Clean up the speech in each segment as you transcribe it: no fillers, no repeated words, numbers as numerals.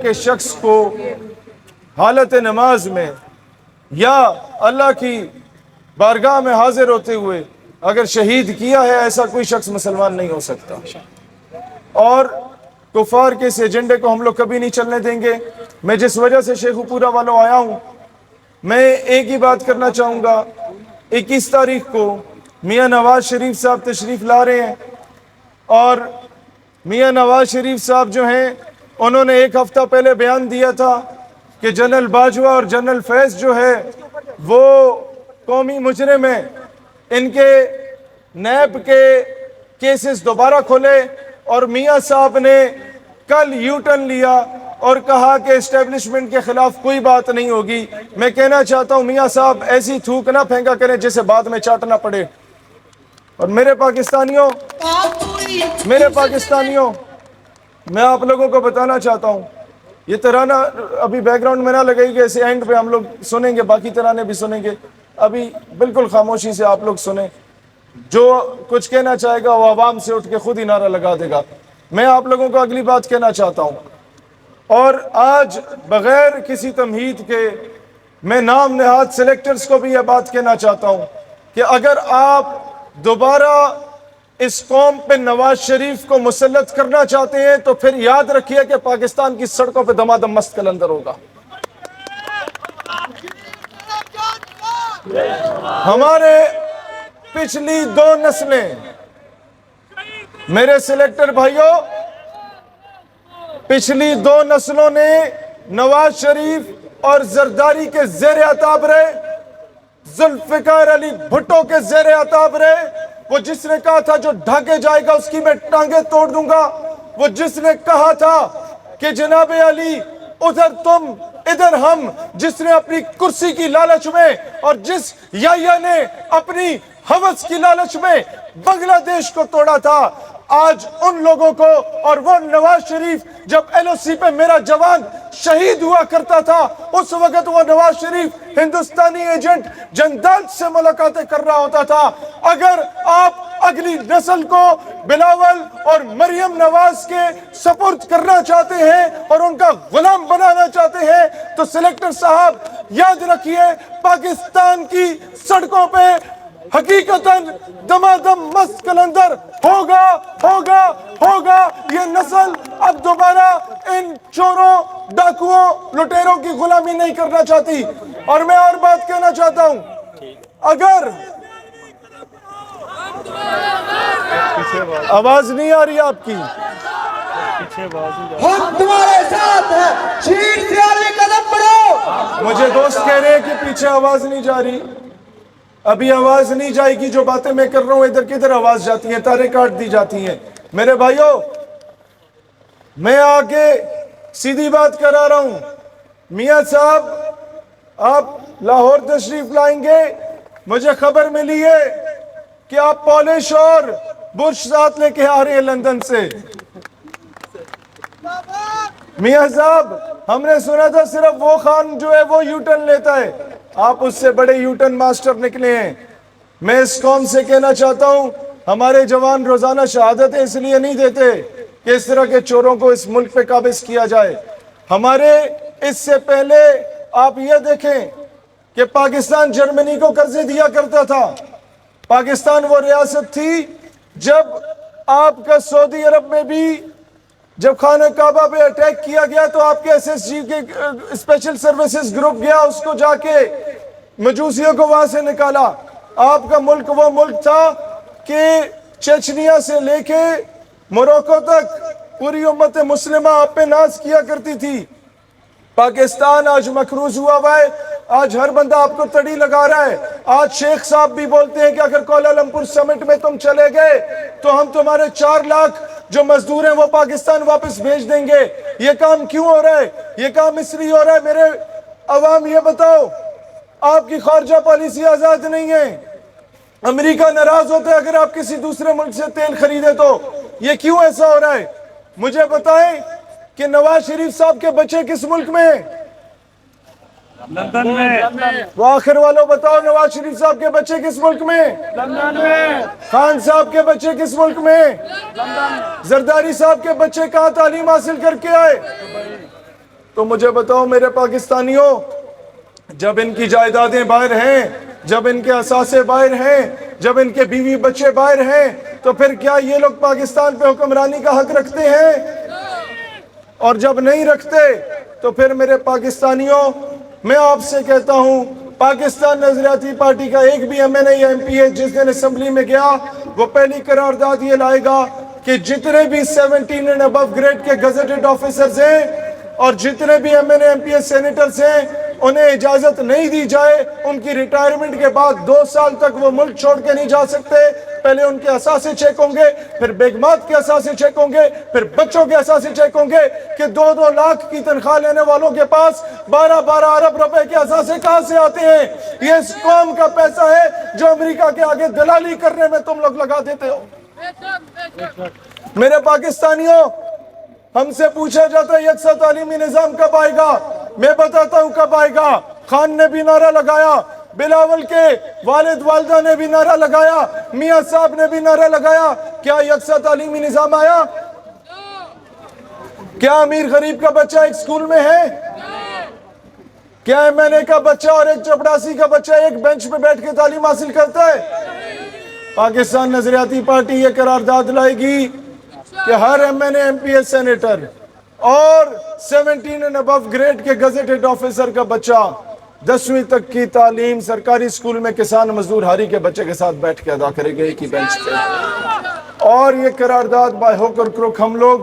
کہ شخص کو حالت نماز میں یا اللہ کی بارگاہ میں حاضر ہوتے ہوئے اگر شہید کیا ہے، ایسا کوئی شخص مسلمان نہیں ہو سکتا، اور کفار کے اس ایجنڈے کو ہم لوگ کبھی نہیں چلنے دیں گے۔ میں جس وجہ سے شیخ پورہ والوں آیا ہوں، میں ایک ہی بات کرنا چاہوں گا۔ 21 تاریخ کو میاں نواز شریف صاحب تشریف لا رہے ہیں، اور میاں نواز شریف صاحب جو ہیں انہوں نے ایک ہفتہ پہلے بیان دیا تھا کہ جنرل باجوہ اور جنرل فیض جو ہے وہ قومی مجرم ہیں، ان کے نیب کے کیسز دوبارہ کھولے، اور میاں صاحب نے کل یو ٹرن لیا اور کہا کہ اسٹیبلشمنٹ کے خلاف کوئی بات نہیں ہوگی۔ میں کہنا چاہتا ہوں میاں صاحب ایسی تھوک نہ پھینکا کریں جسے بعد میں چاٹنا پڑے۔ اور میرے پاکستانیوں میں آپ لوگوں کو بتانا چاہتا ہوں، یہ ترانہ ابھی بیک گراؤنڈ میں نہ لگائی گے، اسے اینڈ پہ ہم لوگ سنیں گے، باقی ترانے بھی سنیں گے۔ ابھی بالکل خاموشی سے آپ لوگ سنیں، جو کچھ کہنا چاہے گا وہ عوام سے اٹھ کے خود ہی نعرہ لگا دے گا۔ میں آپ لوگوں کو اگلی بات کہنا چاہتا ہوں، اور آج بغیر کسی تمہید کے میں نام نہاد سلیکٹرز کو بھی یہ بات کہنا چاہتا ہوں کہ اگر آپ دوبارہ اس قوم پہ نواز شریف کو مسلط کرنا چاہتے ہیں تو پھر یاد رکھیے کہ پاکستان کی سڑکوں پہ دمادم مست قلندر ہوگا۔ ہمارے پچھلی 2 نسلیں، میرے سلیکٹر بھائیوں، پچھلی 2 نسلوں نے نواز شریف اور زرداری کے زیر عتاب رہے، ذوالفقار علی بھٹو کے زیر عتاب رہے۔ وہ جس نے کہا تھا جو ڈھاکے جائے گا اس کی میں ٹانگیں توڑ دوں گا، وہ جس نے کہا تھا کہ جناب علی ادھر تم ادھر ہم، جس نے اپنی کرسی کی لالچ میں اور جس یا نے اپنی ہوس کی لالچ میں بنگلہ دیش کو توڑا تھا، آج ان لوگوں کو، اور وہ نواز شریف جب ایل او سی پہ میرا جوان شہید ہوا کرتا تھا اس وقت وہ نواز شریف ہندوستانی ایجنٹ جندال سے ملاقاتیں کر رہا ہوتا تھا۔ اگر آپ اگلی نسل کو بلاول اور مریم نواز کے سپرد کرنا چاہتے ہیں اور ان کا غلام بنانا چاہتے ہیں تو سلیکٹر صاحب یاد رکھیے، پاکستان کی سڑکوں پہ حقیقتاً دمادم مست قلندر ہوگا۔ یہ نسل اب دوبارہ ان چوروں، ڈاکوؤں، لٹیروں کی غلامی نہیں کرنا چاہتی۔ اور میں اور بات کہنا چاہتا ہوں، اگر آواز نہیں آ رہی آپ کی، ہم تمہارے ساتھ ہیں، شیر سے آگے قدم بڑھو۔ مجھے دوست کہہ رہے ہیں کہ پیچھے آواز نہیں جا رہی، ابھی آواز نہیں جائے گی۔ جو باتیں میں کر رہا ہوں ادھر کدھر آواز جاتی ہیں، تاریں کاٹ دی جاتی ہیں۔ میرے بھائیوں، میں آگے سیدھی بات کرا رہا ہوں، میاں صاحب آپ لاہور تشریف لائیں گے، مجھے خبر ملی ہے کہ آپ پالش اور برش ساتھ لے کے آ رہے ہیں لندن سے۔ میاں صاحب ہم نے سنا تھا صرف وہ خان جو ہے وہ یو ٹرن لیتا ہے، آپ اس سے بڑے یو ٹرن ماسٹر نکلے ہیں۔ میں اس قوم سے کہنا چاہتا ہوں، ہمارے جوان روزانہ شہادتیں اس لیے نہیں دیتے کہ اس طرح کے چوروں کو اس ملک پہ قابض کیا جائے۔ ہمارے اس سے پہلے آپ یہ دیکھیں کہ پاکستان جرمنی کو قرضے دیا کرتا تھا۔ پاکستان وہ ریاست تھی جب آپ کا سعودی عرب میں بھی جب خانہ کعبہ پہ اٹیک کیا گیا تو آپ کے ایس ایس جی کے اسپیشل سروسز گروپ گیا، اس کو جا کے مجوسیوں کو وہاں سے نکالا۔ آپ کا ملک وہ ملک تھا کہ چچنیا سے لے کے موروکو تک پوری امت مسلمہ آپ پہ ناز کیا کرتی تھی۔ پاکستان آج مقروض ہوا ہے، آج ہر بندہ آپ کو تڑی لگا رہا ہے۔ آج شیخ صاحب بھی بولتے ہیں کہ اگر کوالالمپور سمٹ میں تم چلے گئے تو ہم تمہارے 4 لاکھ جو مزدور ہیں وہ پاکستان واپس بھیج دیں گے۔ یہ کام کیوں ہو رہا ہے؟ یہ کام اس لیے ہو رہا ہے، میرے عوام یہ بتاؤ، آپ کی خارجہ پالیسی آزاد نہیں ہے۔ امریکہ ناراض ہوتا ہے اگر آپ کسی دوسرے ملک سے تیل خریدے تو، یہ کیوں ایسا ہو رہا ہے؟ مجھے بتائیں کہ نواز شریف صاحب کے بچے کس ملک میں ہیں؟ لندن میں۔ وہ آخر والوں بتاؤ، نواز شریف صاحب کے بچے کس ملک میں؟ لندن میں۔ خان صاحب کے بچے کس ملک میں؟ زرداری صاحب کے بچے کہاں تعلیم حاصل کر کے آئے؟ تو مجھے بتاؤ میرے پاکستانیوں، جب ان کی جائیدادیں باہر ہیں، جب ان کے اثاثے باہر ہیں، جب ان کے بیوی بچے باہر ہیں، تو پھر کیا یہ لوگ پاکستان پہ حکمرانی کا حق رکھتے ہیں؟ اور جب نہیں رکھتے تو پھر میرے پاکستانیوں، میں آپ سے کہتا ہوں، پاکستان نظریاتی پارٹی کا ایک بھی ایم این اے یا ایم پی اے جس دن اسمبلی میں گیا، وہ پہلی قرارداد یہ لائے گا کہ جتنے بھی 17 اینڈ ابو گریڈ کے گزٹڈ آفیسرز ہیں اور جتنے بھی M N A M P A senators ہیں، انہیں اجازت نہیں دی جائے ان کی ریٹائرمنٹ کے بعد 2 سال تک وہ ملک چھوڑ کے نہیں جا سکتے۔ پہلے ان کے اثاثے چیک ہوں گے، پھر بیگمات کے اثاثے چیک ہوں گے، پھر بچوں کے اثاثے چیک ہوں گے کہ 2-2 لاکھ کی تنخواہ لینے والوں کے پاس 12-12 ارب روپے کے اثاثے کہاں سے آتے ہیں؟ یہ اس قوم کا پیسہ ہے جو امریکہ کے آگے دلالی کرنے میں تم لوگ لگا دیتے ہو۔ میرے پاکستانیوں، ہم سے پوچھا جاتا ہے یکساں تعلیمی نظام کب آئے گا؟ میں بتاتا ہوں کب آئے گا۔ خان نے بھی نعرہ لگایا، بلاول کے والد والدہ نے بھی نعرہ لگایا، میاں صاحب نے بھی نعرہ لگایا، کیا یکساں تعلیمی نظام آیا؟ کیا امیر غریب کا بچہ ایک سکول میں ہے؟ کیا ایم این اے کا بچہ اور ایک چپڑاسی کا بچہ ایک بینچ پہ بیٹھ کے تعلیم حاصل کرتا ہے؟ پاکستان نظریاتی پارٹی یہ قرارداد لائے گی کہ ہر M N A M P A senator اور 17 اینڈ ابو گریڈ کے گزٹڈ آفیسر کا بچہ 10ویں تک کی تعلیم سرکاری سکول میں کسان مزدور ہاری کے بچے کے ساتھ بیٹھ کے ادا کرے گے ایک ہی بینچ پہ۔ اور یہ قرارداد بائی ہوک اور کروک ہم لوگ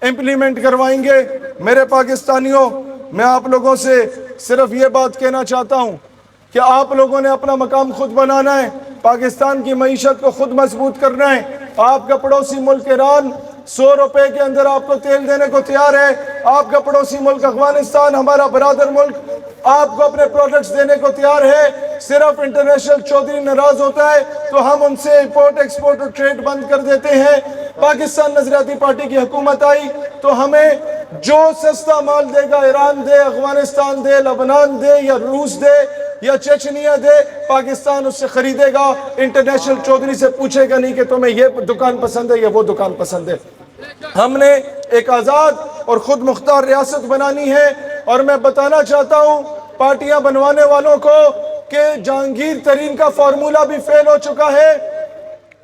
امپلیمنٹ کروائیں گے۔ میرے پاکستانیوں، میں آپ لوگوں سے صرف یہ بات کہنا چاہتا ہوں کہ آپ لوگوں نے اپنا مقام خود بنانا ہے، پاکستان کی معیشت کو خود مضبوط کرنا ہے۔ آپ کا پڑوسی ملک ایران 100 روپے کے اندر آپ کو تیل دینے کو تیار ہے، آپ کا پڑوسی ملک افغانستان ہمارا برادر ملک آپ کو اپنے پروڈکٹس دینے کو تیار ہے۔ صرف انٹرنیشنل چودھری ناراض ہوتا ہے تو ہم ان سے امپورٹ ایکسپورٹ اور ٹریڈ بند کر دیتے ہیں۔ پاکستان نظریاتی پارٹی کی حکومت آئی تو ہمیں جو سستا مال دے گا، ایران دے، افغانستان دے، لبنان دے یا روس دے یا چچنیا دے، پاکستان اس سے خریدے گا۔ انٹرنیشنل چودھری سے پوچھے گا نہیں کہ تمہیں یہ دکان پسند ہے یا وہ دکان پسند ہے۔ ہم نے ایک آزاد اور خود مختار ریاست بنانی ہے، اور میں بتانا چاہتا ہوں پارٹیاں بنوانے والوں کو کہ جہانگیر ترین کا فارمولہ بھی فیل ہو چکا ہے،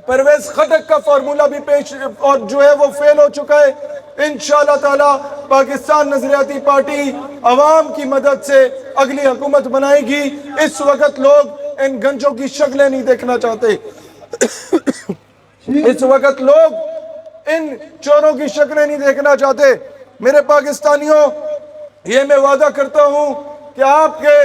پرویز خٹک کا فارمولہ بھی پیش اور جو ہے وہ فیل ہو چکا ہے۔ انشاءاللہ تعالی پاکستان نظریاتی پارٹی عوام کی مدد سے اگلی حکومت بنائے گی۔ اس وقت لوگ ان گنجوں کی شکلیں نہیں دیکھنا چاہتے، اس وقت لوگ ان چوروں کی شکلیں نہیں دیکھنا چاہتے۔ میرے پاکستانیوں، یہ میں وعدہ کرتا ہوں کہ آپ کے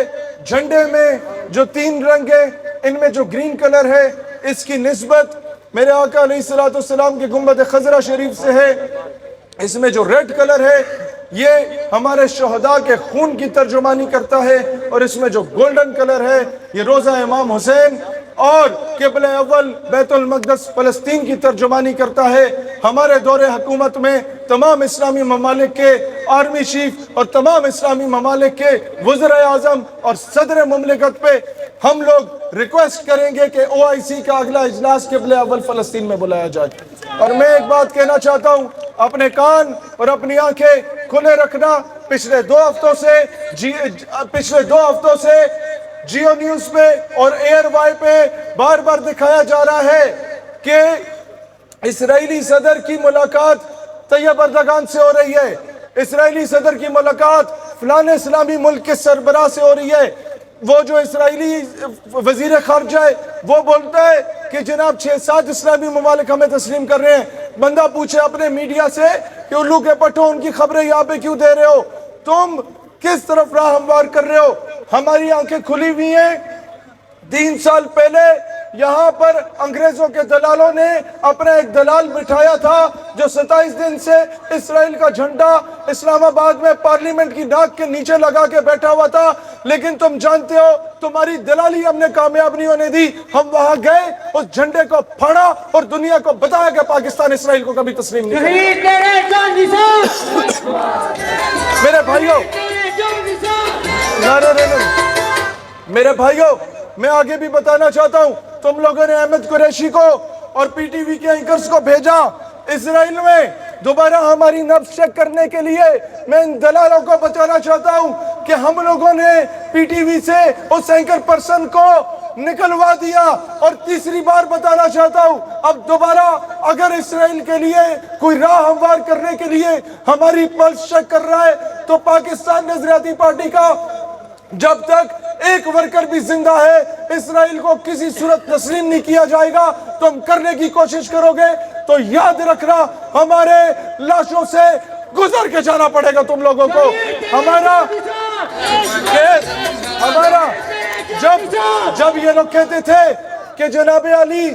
جھنڈے میں جو 3 رنگ ہیں، ان میں جو گرین کلر ہے اس کی نسبت میرے آقا علیہ السلام کے گنبد خضرہ شریف سے ہے۔ اس میں جو ریڈ کلر ہے یہ ہمارے شہداء کے خون کی ترجمانی کرتا ہے، اور اس میں جو گولڈن کلر ہے یہ روضہ امام حسین اور قبلہ اول بیت المقدس فلسطین کی ترجمانی کرتا ہے۔ ہمارے دور حکومت میں تمام اسلامی ممالک کے آرمی چیف اور تمام اسلامی ممالک کے وزراء اعظم اور صدر مملکت پہ ہم لوگ ریکویسٹ کریں گے کہ OIC کا اگلا اجلاس قبلہ اول فلسطین میں بلایا جائے۔ اور میں ایک بات کہنا چاہتا ہوں، اپنے کان اور اپنی آنکھیں کھلے رکھنا۔ پچھلے 2 ہفتوں سے جیو نیوز پہ اور ایئر وائی پہ بار بار دکھایا جا رہا ہے کہ اسرائیلی صدر کی ملاقات طیب اردگان سے ہو رہی ہے، اسرائیلی صدر کی ملاقات فلاں اسلامی ملک کے سربراہ سے ہو رہی ہے۔ وہ جو اسرائیلی وزیر خارجہ ہے وہ بولتا ہے کہ جناب 6-7 اسلامی ممالک ہمیں تسلیم کر رہے ہیں۔ بندہ پوچھے اپنے میڈیا سے کہ الو کے پٹھوں ان کی خبریں یہاں پہ کیوں دے رہے ہو؟ تم کس طرف راہ ہموار کر رہے ہو؟ ہماری آنکھیں کھلی ہوئی ہیں۔ 3 سال پہلے یہاں پر انگریزوں کے دلالوں نے اپنا ایک دلال بٹھایا تھا جو 27 دن سے اسرائیل کا جھنڈا اسلام آباد میں پارلیمنٹ کی ناک کے نیچے لگا کے بیٹھا ہوا تھا، لیکن تم جانتے ہو تمہاری دلالی ہم نے کامیاب نہیں ہونے دی۔ ہم وہاں گئے، اس جھنڈے کو پھاڑا اور دنیا کو بتایا کہ پاکستان اسرائیل کو کبھی تسلیم نہیں کرے۔ میرے بھائیوں، میرے بھائیوں، میں آگے بھی بتانا چاہتا ہوں، تم لوگوں نے احمد قریشی کو اور پی ٹی وی کے اینکرز کو بھیجا اسرائیل میں دوبارہ ہماری نبض چیک کرنے کے لیے میں ان دلالوں کو بتانا چاہتا ہوں کہ ہم لوگوں نے پی ٹی وی سے اس اینکر پرسن کو نکلوا دیا. اور تیسری بار بتانا چاہتا ہوں اب دوبارہ اگر اسرائیل کے لیے کوئی راہ ہموار کرنے کے لیے ہماری پلس چیک کر رہا ہے تو پاکستان نظریاتی پارٹی کا جب تک ایک ورکر بھی زندہ ہے اسرائیل کو کسی صورت تسلیم نہیں کیا جائے گا. تم کرنے کی کوشش کرو گے تو یاد رکھنا ہمارے لاشوں سے گزر کے جانا پڑے گا تم لوگوں کو. ہمارا جب یہ لوگ کہتے تھے کہ جناب علی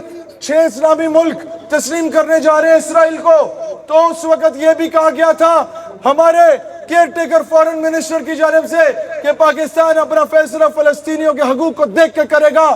6 اسلامی ملک تسلیم کرنے جا رہے ہیں اسرائیل کو تو اس وقت یہ بھی کہا گیا تھا ہمارے کیئر ٹیکر فارن منسٹر کی جانب سے کہ پاکستان اپنا فیصلہ فلسطینیوں کے حقوق کو دیکھ کے کرے گا.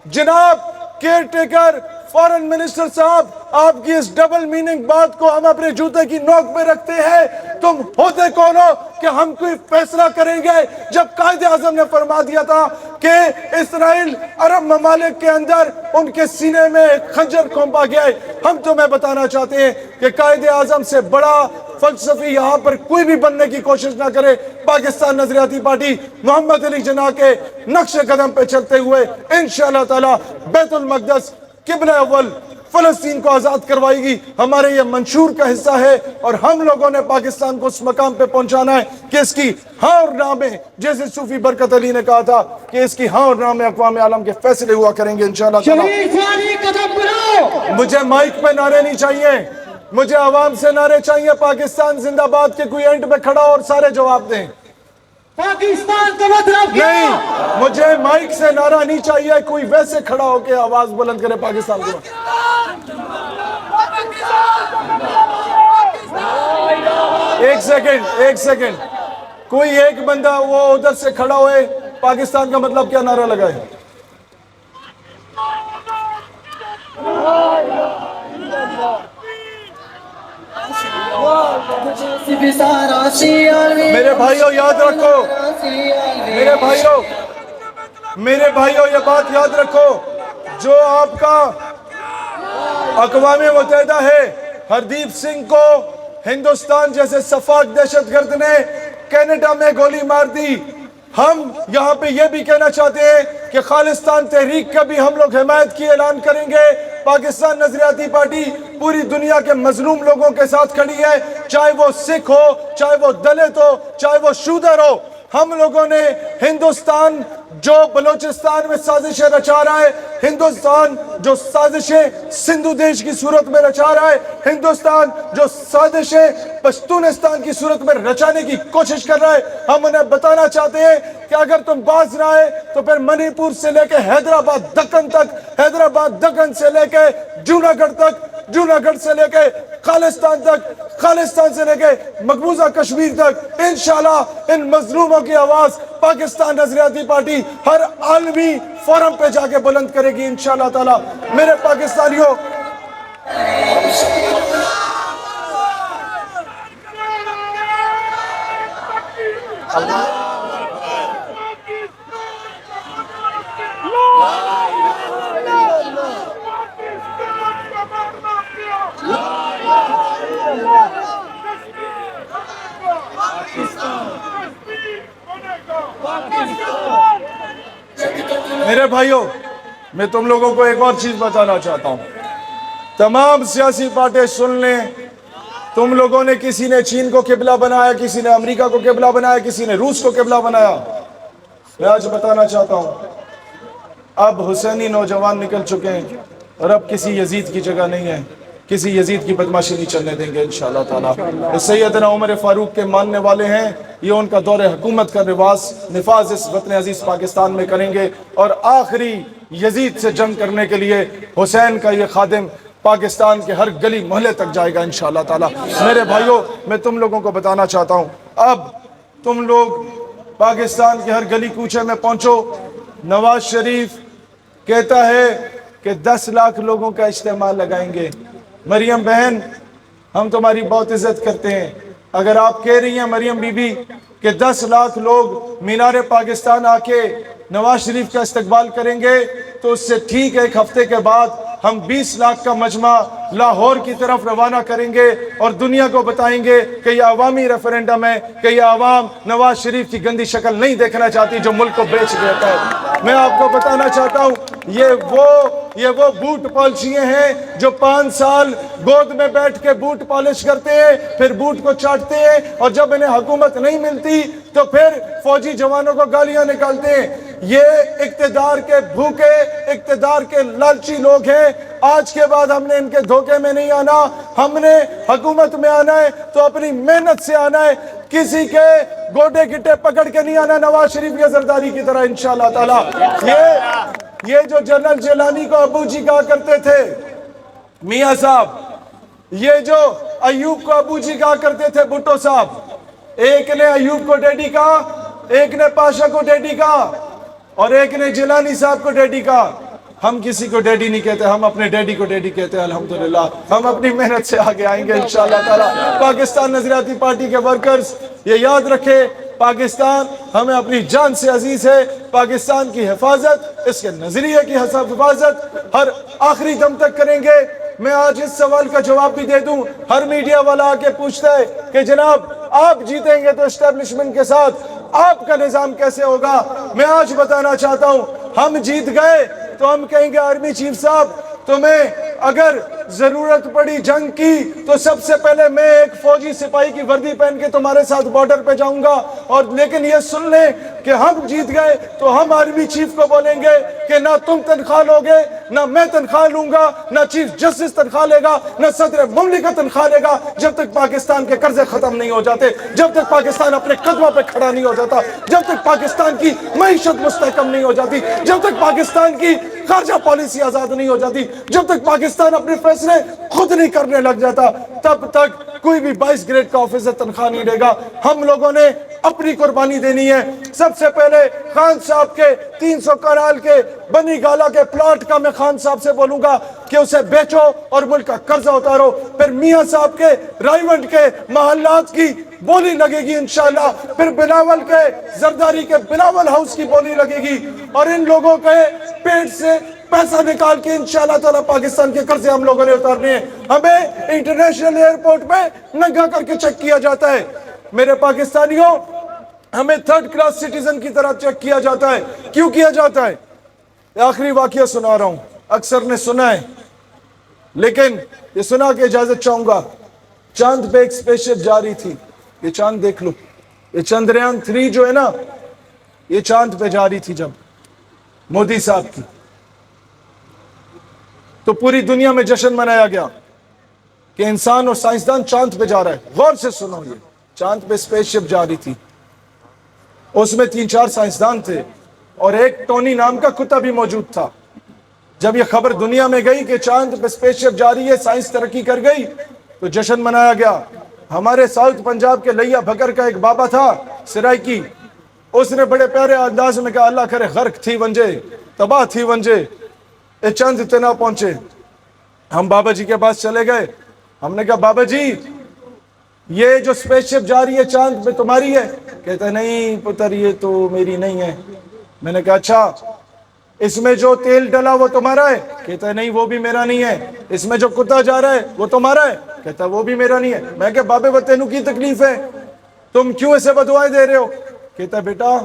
جناب کیئر ٹیکر فارن منسٹر صاحب آپ کی اس ڈبل میننگ بات کو ہم اپنے جوتے کی نوک میں رکھتے ہیں. تم ہوتے کون ہو کہ ہم کوئی فیصلہ کریں گے جب قائد اعظم نے فرما دیا تھا کہ اسرائیل عرب ممالک کے اندر ان کے سینے میں خنجر کھونپا گیا ہے. ہم تمہیں بتانا چاہتے ہیں کہ قائد اعظم سے بڑا فلسفی یہاں پر کوئی بھی بننے کی کوشش نہ کرے. پاکستان نظریاتی پارٹی محمد علی جناح کے نقش قدم پہ چلتے ہوئے انشاءاللہ تعالی بیت المقدس قبلہ اول فلسطین کو آزاد کروائے گی. ہمارے یہ منشور کا حصہ ہے اور ہم لوگوں نے پاکستان کو اس مقام پہ پہنچانا ہے کہ اس کی ہاں اور نہ میں جیسے صوفی برکت علی نے کہا تھا کہ اس کی ہاں اور نہ میں اقوام عالم کے فیصلے ہوا کریں گے انشاءاللہ تعالی. مجھے مائک پہ نعرے نہیں چاہیے, مجھے عوام سے نعرے چاہیے. پاکستان زندہ باد کے کوئی اینڈ پہ کھڑا اور سارے جواب دیں. پاکستان کا مطلب کیا؟ نہیں, مجھے مائک سے نعرہ نہیں چاہیے, کوئی ویسے کھڑا ہو کے آواز بلند کرے پاکستان کو. ایک سیکنڈ کوئی ایک بندہ وہ ادھر سے کھڑا ہوئے پاکستان کا مطلب کیا نعرہ لگائے. میرے بھائیوں یاد رکھو, میرے بھائیوں یہ بات یاد رکھو, جو آپ کا اقوام متحدہ ہے ہردیپ سنگھ کو ہندوستان جیسے سفاک دہشت گرد نے کینیڈا میں گولی مار دی. ہم یہاں پہ یہ بھی کہنا چاہتے ہیں کہ خالصتان تحریک کا بھی ہم لوگ حمایت کی اعلان کریں گے. پاکستان نظریاتی پارٹی پوری دنیا کے مظلوم لوگوں کے ساتھ کھڑی ہے, چاہے وہ سکھ ہو, چاہے وہ دلت ہو, چاہے وہ شودر ہو. ہم لوگوں نے ہندوستان جو بلوچستان میں سازشیں رچا رہا ہے, ہندوستان جو سازشیں سندھو دیش کی صورت میں رچا رہا ہے, ہندوستان جو سازشیں پشتونستان کی صورت میں رچانے کی کوشش کر رہا ہے, ہم انہیں بتانا چاہتے ہیں کہ اگر تم باز نہ آئے تو پھر منی پور سے لے کے حیدرآباد دکن تک, حیدرآباد دکن سے لے کے جوناگڑھ تک, جوناگڑھ سے لے کے خالصتان تک, خالصتان سے لے کے مقبوضہ کشمیر تک انشاءاللہ ان مظلوموں کی آواز پاکستان نظریاتی پارٹی ہر عالمی فورم پہ جا کے بلند کرے گی انشاءاللہ تعالی. میرے پاکستانیوں, میرے بھائیوں, میں تم لوگوں کو ایک اور چیز بتانا چاہتا ہوں. تمام سیاسی پارٹیاں سن لیں, تم لوگوں نے کسی نے چین کو قبلہ بنایا, کسی نے امریکہ کو قبلہ بنایا, کسی نے روس کو قبلہ بنایا. میں آج بتانا چاہتا ہوں اب حسینی نوجوان نکل چکے ہیں اور اب کسی یزید کی جگہ نہیں ہے, کسی یزید کی بدماشی نہیں چلنے دیں گے انشاءاللہ تعالی. سیدنا عمر فاروق کے ماننے والے ہیں, یہ ان کا دور حکومت کا نفاذ اس وطن عزیز پاکستان میں کریں گے اور آخری یزید سے جنگ کرنے کے لیے حسین کا یہ خادم پاکستان کے ہر گلی محلے تک جائے گا انشاءاللہ تعالی. میرے بھائیوں, میں تم لوگوں کو بتانا چاہتا ہوں اب تم لوگ پاکستان کے ہر گلی کوچے میں پہنچو. نواز شریف کہتا ہے کہ 10 لاکھ لوگوں کا اجتماع لگائیں گے. مریم بہن, ہم تمہاری بہت عزت کرتے ہیں. اگر آپ کہہ رہی ہیں مریم بی بی کہ 10 لاکھ لوگ مینار پاکستان آ کے نواز شریف کا استقبال کریں گے تو اس سے ٹھیک 1 ہفتے کے بعد ہم 20 لاکھ کا مجمع لاہور کی طرف روانہ کریں گے اور دنیا کو بتائیں گے کہ یہ عوامی ریفرینڈم ہے، کہ یہ عوام نواز شریف کی گندی شکل نہیں دیکھنا چاہتی جو ملک کو بیچ دیتا ہے۔ میں آپ کو بتانا چاہتا ہوں یہ وہ بوٹ پالشیاں ہیں جو 5 سال گود میں بیٹھ کے بوٹ پالش کرتے ہیں، پھر بوٹ کو چاٹتے ہیں، اور جب انہیں حکومت نہیں ملتی تو پھر فوجی جوانوں کو گالیاں نکالتے ہیں۔ یہ اقتدار کے بھوکے، اقتدار کے لالچی لوگ ہیں۔ آج کے بعد ہم نے ان کے دھوکے میں نہیں آنا، ہم نے حکومت میں آنا ہے تو اپنی محنت سے آنا ہے، کسی کے گوڈے گٹے پکڑ کے نہیں آنا، نواز شریف کے زرداری کی طرح انشاءاللہ تعالی۔ یہ جو جنرل جیلانی کو ابو جی کہا کرتے تھے میاں صاحب، یہ جو ایوب کو ابو جی کہا کرتے تھے بھٹو صاحب، ایک نے ایوب کو ڈیڈی کہا، ایک نے پاشا کو ڈیڈی کہا، اور ایک نے جیلانی صاحب کو ڈیڈی کہا۔ ہم کسی کو ڈیڈی نہیں کہتے، ہم اپنے ڈیڈی کو ڈیڈی کہتے ہیں۔ الحمدللہ ہم اپنی محنت سے آگے آئیں گے انشاءاللہ تعالی۔ پاکستان نظریاتی پارٹی کے ورکرز یہ یاد رکھے، پاکستان ہمیں اپنی جان سے عزیز ہے۔ پاکستان کی حفاظت، اس کے نظریے کی حفاظت ہر آخری دم تک کریں گے۔ میں آج اس سوال کا جواب بھی دے دوں، ہر میڈیا والا آ کے پوچھتا ہے کہ جناب آپ جیتیں گے تو اسٹیبلشمنٹ کے ساتھ آپ کا نظام کیسے ہوگا؟ میں آج بتانا چاہتا ہوں، ہم جیت گئے تو ہم کہیں گے آرمی چیف صاحب تمہیں اگر ضرورت پڑی جنگ کی تو سب سے پہلے میں ایک فوجی سپاہی کی وردی پہن کے تمہارے ساتھ بارڈر پہ جاؤں گا، اور لیکن یہ سن لیں کہ ہم جیت گئے تو ہم آرمی چیف کو بولیں گے کہ نہ تم تنخواہ لوگے، نہ میں تنخواہ لوں گا، نہ چیف جسٹس تنخواہ لے گا، نہ صدر مملکت تنخواہ لے گا، جب تک پاکستان کے قرضے ختم نہیں ہو جاتے، جب تک پاکستان اپنے قدموں پہ کھڑا نہیں ہو جاتا، جب تک پاکستان کی معیشت مستحکم نہیں ہو جاتی، جب تک پاکستان کی خارجہ پالیسی آزاد نہیں ہو جاتی، جب تک پاکستان اپنے فیصلے خود نہیں کرنے لگ جاتا، تب تک کوئی بھی 22 گریڈ کا آفیسر تنخواہ نہیں دے گا۔ ہم لوگوں نے اپنی قربانی دینی ہے۔ سب سے پہلے خان صاحب کے 300 کنال کے بنی گالا کے پلاٹ کا میں خان صاحب سے بولوں گا کہ اسے بیچو اور ملک کا قرضہ اتارو۔ پھر میاں صاحب کے رائیونڈ کے محلات کی بولی لگے گی انشاءاللہ، پھر بلاول کے زرداری کے بلاول ہاؤس کی بولی لگے گی، اور ان لوگوں کے پیٹ سے پیسہ نکال کے انشاءاللہ تعالیٰ پاکستان کے قرضے ہم لوگوں نے اتارنے ہیں۔ ہمیں انٹرنیشنل ایئرپورٹ پہ ننگا کر کے چیک کیا جاتا ہے۔ میرے پاکستانیوں، ہمیں 3rd کلاس سٹیزن کی طرح چیک کیا جاتا ہے۔ کیوں کیا جاتا ہے؟ آخری واقعہ سنا رہا ہوں، اکثر نے سنا ہے لیکن یہ سنا کے اجازت چاہوں گا۔ چاند پہ ایک سپیس شپ جا رہی تھی، یہ چاند دیکھ لو، یہ چندریان 3 جو ہے نا، یہ چاند پہ جا رہی تھی جب مودی صاحب کی، تو پوری دنیا میں جشن منایا گیا کہ انسان اور سائنسدان چاند پہ جا رہا ہے۔ غور سے سنو، یہ چاند پہ سپیس شپ جا رہی تھی، اس میں 3-4 سائنسدان تھے اور ایک ٹونی نام کا کتا بھی موجود تھا۔ جب یہ خبر دنیا میں گئی کہ چاند پہ سپیس شپ جا رہی ہے، سائنس ترقی کر گئی، تو جشن منایا گیا۔ ہمارے ساؤتھ پنجاب کے لیا بھکر کا ایک بابا تھا سرائکی، اس نے بڑے پیارے انداز میں کہا اللہ کرے غرق تھی ونجے، تباہ تھی ونجے، اے چند اتنا پہنچے۔ ہم بابا جی کے پاس چلے گئے، ہم نے کہا بابا جی یہ جو سپیس شپ جا رہی ہے چاند پہ تمہاری ہے؟ کہتا ہے نہیں پتر یہ تو میری نہیں ہے۔ میں نے کہا اچھا اس میں جو تیل ڈلا وہ تمہارا ہے؟ کہتا ہے نہیں وہ بھی میرا نہیں ہے۔ اس میں جو کتا جا رہا ہے وہ تمہارا ہے؟ کہتا ہے وہ بھی میرا نہیں ہے۔ میں کہا بابے وہ تینوں کی تکلیف ہے، تم کیوں اسے بدوائیں دے رہے ہو؟ کہتا ہے بیٹا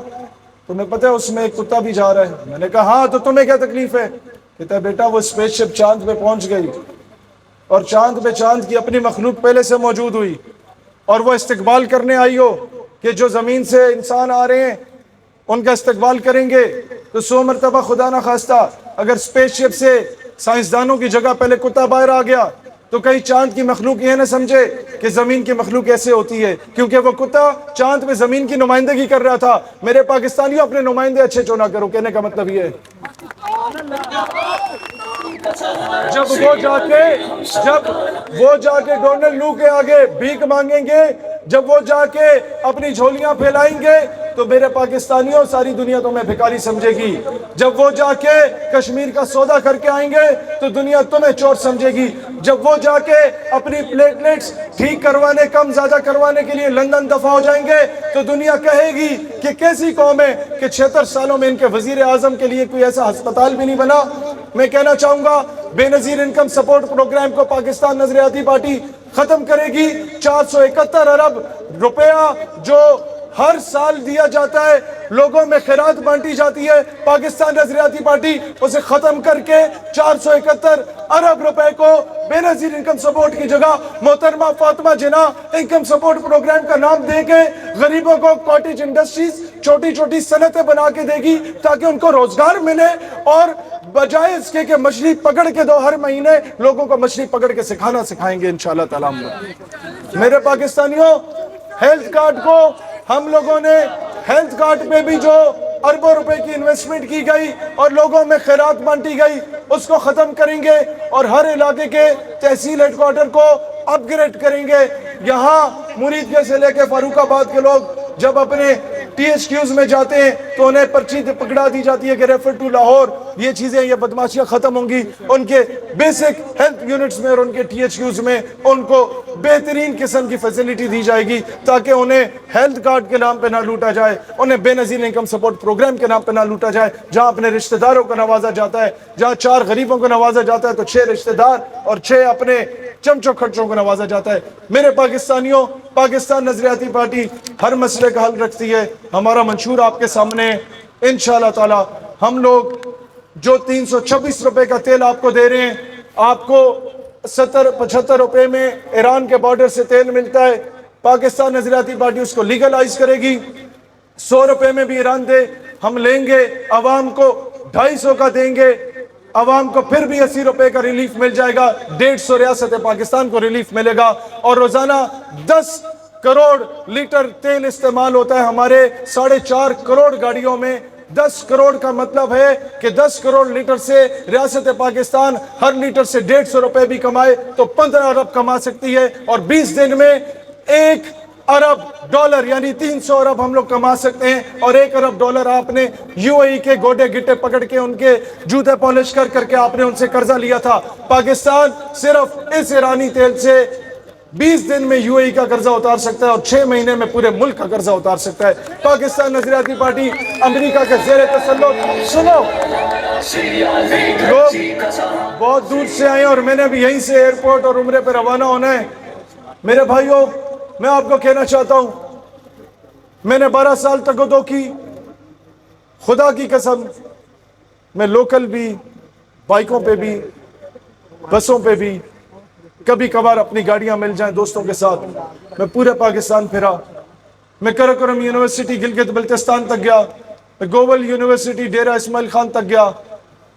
تمہیں پتہ ہے اس میں ایک کتا بھی جا رہا ہے؟ میں نے کہا ہاں تو تمہیں کیا تکلیف ہے؟ کہتا ہے بیٹا وہ سپیس شپ چاند پہ پہنچ گئی اور چاند پہ چاند کی اپنی مخلوق پہلے سے موجود ہوئی، اور وہ استقبال کرنے آئی ہو کہ جو زمین سے انسان آ رہے ہیں ان کا استقبال کریں گے، تو 100 مرتبہ خدا نہ خواستہ اگر سپیس شپ سے سائنسدانوں کی جگہ پہلے کتا باہر آ گیا تو کہیں چاند کی مخلوق یہ نہ سمجھے کہ زمین کی مخلوق ایسے ہوتی ہے، کیونکہ وہ کتا چاند پہ زمین کی نمائندگی کر رہا تھا۔ میرے پاکستانیوں اپنے نمائندے اچھے چنا کرو، کہنے کا مطلب یہ ہے جب وہ جا کے ڈونلڈ لو کے آگے بھیک مانگیں گے، جب وہ جا کے اپنی جھولیاں پھیلائیں گے تو میرے پاکستانیوں ساری دنیا تمہیں بھکاری سمجھے گی۔ جب وہ جا کے کشمیر کا سودا کر کے آئیں گے تو دنیا تمہیں چور سمجھے گی۔ جب وہ جا کے اپنی پلیٹلیٹس ٹھیک کروانے کم زیادہ کروانے کے لیے لندن دفع ہو جائیں گے تو دنیا کہے گی کہ کیسی قوم ہے کہ 76 سالوں میں ان کے وزیر اعظم کے لیے کوئی ایسا ہسپتال بھی نہیں بنا۔ میں کہنا چاہوں گا بے نظیر انکم سپورٹ پروگرام کو پاکستان نظریاتی پارٹی ختم کرے گی۔ 471 ارب روپیہ جو ہر سال دیا جاتا ہے، لوگوں میں خیرات بانٹی جاتی ہے، پاکستان نظریاتی پارٹی اسے ختم کر کے 471 ارب روپے کو بے نظیر انکم سپورٹ کی جگہ محترمہ فاطمہ جناح انکم سپورٹ پروگرام کا نام دے کے غریبوں کو کاٹیج انڈسٹریز چھوٹی چھوٹی صنعتیں بنا کے دے گی تاکہ ان کو روزگار ملے، اور بجائے اس کے کہ مچھلی پکڑ کے دو ہر مہینے، لوگوں کو مچھلی پکڑ کے سکھانا سکھائیں گے انشاءاللہ تعالیٰ۔ میرے پاکستانیوں، ہیلتھ کارڈ کو ہم لوگوں نے ہیلتھ کارڈ پہ بھی جو اربوں روپے کی انویسٹمنٹ کی گئی اور لوگوں میں خیرات بانٹی گئی اس کو ختم کریں گے، اور ہر علاقے کے تحصیل ہیڈ کوارٹر کو اپ گریڈ کریں گے۔ یہاں مرید سے لے کے فاروق آباد کے لوگ جب اپنے ٹی ایچ کیوز میں جاتے ہیں تو انہیں پرچی پکڑا دی جاتی ہے کہ ریفر ٹو لاہور۔ یہ چیزیں، یہ بدماشیاں ختم ہوں گی۔ ان کے بیسک ہیلتھ یونٹس میں اور ان کے ٹی ایچ کیوز میں ان کو بہترین قسم کی فیسلٹی دی جائے گی تاکہ انہیں ہیلتھ کارڈ کے نام پہ نہ لوٹا جائے، انہیں بے نظیر انکم سپورٹ پروگرام کے نام پہ نہ لوٹا جائے۔ جہاں اپنے رشتہ داروں کو نوازا جاتا ہے، جہاں 4 غریبوں کو نوازا جاتا ہے تو 6 رشتہ دار اور 6 اپنے چمچوں کھرچوں کو نوازا جاتا ہے۔ میرے پاکستانیوں، پاکستان نظریاتی پارٹی ہر مسئلے کا حل رکھتی ہے۔ ہمارا منشور آپ کے سامنے ہے۔ انشاءاللہ تعالی ہم لوگ جو 326 روپے کا تیل آپ کو دے رہے ہیں، آپ کو 70-75 روپے میں ایران کے بارڈر سے تیل ملتا ہے، پاکستان نظریاتی پارٹی اس کو لیگلائز کرے گی۔ 100 روپے میں بھی ایران دے، ہم لیں گے، عوام کو 250 کا دیں گے، عوام کو پھر بھی 80 روپے کا ریلیف مل جائے گا، 150 ریاست پاکستان کو ریلیف ملے گا، اور روزانہ 10 کروڑ لیٹر تیل استعمال ہوتا ہے ہمارے 4.5 کروڑ گاڑیوں میں۔ 10 کروڑ کا مطلب ہے کہ 10 کروڑ لیٹر سے ریاست پاکستان ہر لیٹر سے 150 روپے بھی کمائے تو 15 ارب کما سکتی ہے، اور 20 دن میں 1 ارب ڈالر یعنی 300 ارب ہم لوگ کما سکتے ہیں۔ اور 1 ارب ڈالر آپ نے یو اے ای کے گوڈے گٹے پکڑ کے ان کے جوتے پالش کر کر کے آپ نے ان سے قرضہ لیا تھا۔ پاکستان صرف اس ایرانی تیل سے 20 دن میں یو اے ای کا قرضہ اتار سکتا ہے اور 6 مہینے میں پورے ملک کا قرضہ اتار سکتا ہے۔ پاکستان نظریاتی پارٹی امریکہ کے زیر تسلط، سنو، لوگ بہت دور سے آئے اور میں نے بھی یہیں سے ایئرپورٹ اور عمرے پہ روانہ ہونا ہے۔ میرے بھائیوں، میں آپ کو کہنا چاہتا ہوں، میں نے 12 سال تقدو کی، خدا کی قسم میں لوکل بھی، بائکوں پہ بھی، بسوں پہ بھی، کبھی کبھار اپنی گاڑیاں مل جائیں دوستوں کے ساتھ، میں پورے پاکستان پھرا۔ میں کراکرم یونیورسٹی گلگت بلتستان تک گیا، میں گوول یونیورسٹی ڈیرہ اسماعیل خان تک گیا،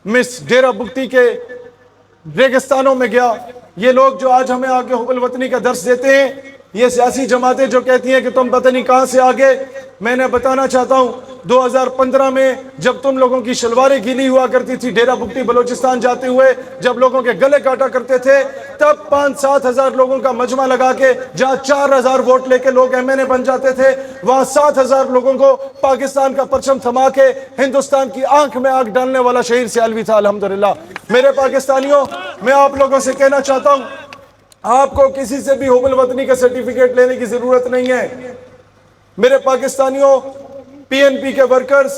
میں ڈیرہ بگٹی کے ریگستانوں میں گیا۔ یہ لوگ جو آج ہمیں آگے حب الوطنی کا درس دیتے ہیں، یہ سیاسی جماعتیں جو کہتی ہیں کہ تم پتہ نہیں کہاں سے آگے، میں نے بتانا چاہتا ہوں 2015 میں جب تم لوگوں کی شلواریں گیلی ہوا کرتی تھی ڈیرہ بگٹی بلوچستان جاتے ہوئے، جب لوگوں کے گلے کاٹا کرتے تھے، تب 5-7 ہزار لوگوں کا مجمع لگا کے جہاں 4000 ووٹ لے کے لوگ ایم این اے بن جاتے تھے، وہاں 7000 لوگوں کو پاکستان کا پرچم تھما کے ہندوستان کی آنکھ میں آنکھ ڈالنے والا شہیر سیالوی تھا الحمدللہ۔ میرے پاکستانیوں، میں آپ لوگوں سے کہنا چاہتا ہوں، آپ کو کسی سے بھی حب الوطنی کا سرٹیفکیٹ لینے کی ضرورت نہیں ہے۔ میرے پاکستانیوں، پی این پی کے ورکرز،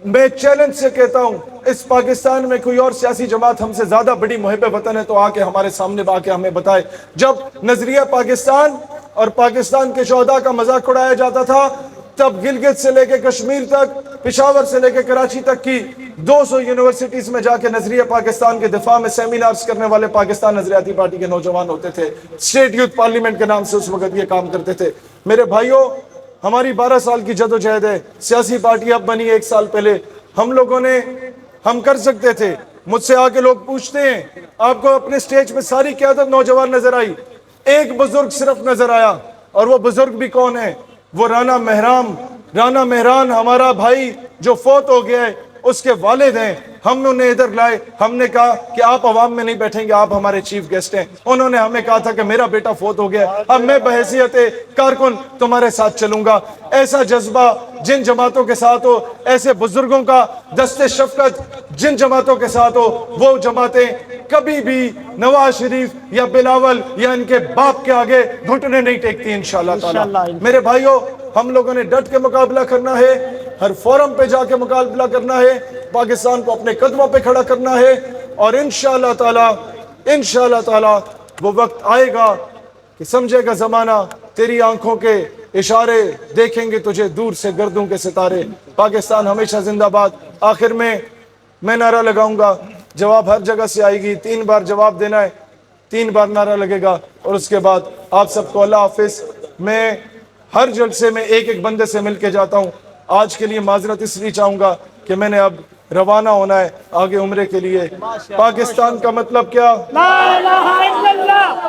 میں چیلنج سے کہتا ہوں، اس پاکستان میں کوئی اور سیاسی جماعت ہم سے زیادہ بڑی محب وطن ہے تو آ کے ہمارے سامنے آ کے ہمیں بتائے۔ جب نظریہ پاکستان اور پاکستان کے شہداء کا مذاق اڑایا جاتا تھا، تب گلگت سے لے کے کشمیر تک، پشاور سے لے کے کراچی تک کی 200 یونیورسٹیز میں جا کے نظریہ پاکستان کے دفاع میں سیمینارز کرنے والے پاکستان نظریاتی پارٹی کے نوجوان ہوتے تھے۔ اسٹیٹ یوتھ پارلیمنٹ کے نام سے اس وقت یہ کام کرتے تھے۔ میرے بھائیوں، ہماری 12 سال کی جدوجہد ہے، سیاسی پارٹی اب بنی 1 سال پہلے، ہم لوگوں نے، ہم کر سکتے تھے۔ مجھ سے آگے لوگ پوچھتے ہیں، آپ کو اپنے سٹیج پہ ساری قیادت نوجوان نظر آئی، ایک بزرگ صرف نظر آیا، اور وہ بزرگ بھی کون ہے؟ وہ رانا مہران ہمارا بھائی جو فوت ہو گیا ہے، اس کے والد ہیں۔ ہم انہیں ادھر لائے، ہم نے کہا کہ آپ عوام میں نہیں بیٹھیں گے، آپ ہمارے چیف گیسٹ ہیں۔ انہوں نے ہمیں کہا تھا کہ میرا بیٹا فوت ہو گیا، اب میں بحیثیت کارکن تمہارے ساتھ چلوں گا۔ ایسا جذبہ جن جماعتوں کے ساتھ ہو، ایسے بزرگوں کا دست شفقت جن جماعتوں کے ساتھ ہو، وہ جماعتیں کبھی بھی نواز شریف یا بلاول یا ان کے باپ کے آگے گھٹنے نہیں ٹیکتی انشاءاللہ تعالی۔ میرے بھائیوں، ہم لوگوں نے ڈٹ کے مقابلہ کرنا ہے، ہر فورم پہ جا کے مقابلہ کرنا ہے، پاکستان کو اپنے قدموں پہ کھڑا کرنا ہے، اور انشاءاللہ تعالی وہ وقت آئے گا کہ سمجھے گا زمانہ، تیری آنکھوں کے اشارے دیکھیں گے تجھے دور سے گردوں کے ستارے۔ پاکستان ہمیشہ زندہ باد۔ آخر میں نعرہ لگاؤں گا، جواب ہر جگہ سے آئے گی، 3 بار جواب دینا ہے، 3 بار نعرہ لگے گا، اور اس کے بعد آپ سب کو اللہ حافظ۔ میں ہر جلسے میں ایک بندے سے مل کے جاتا ہوں۔ آج کے لیے معذرت اس لیے چاہوں گا کہ میں نے اب روانہ ہونا ہے آگے عمرے کے لیے۔ پاکستان کا مطلب کیا؟ لا الہ الا اللہ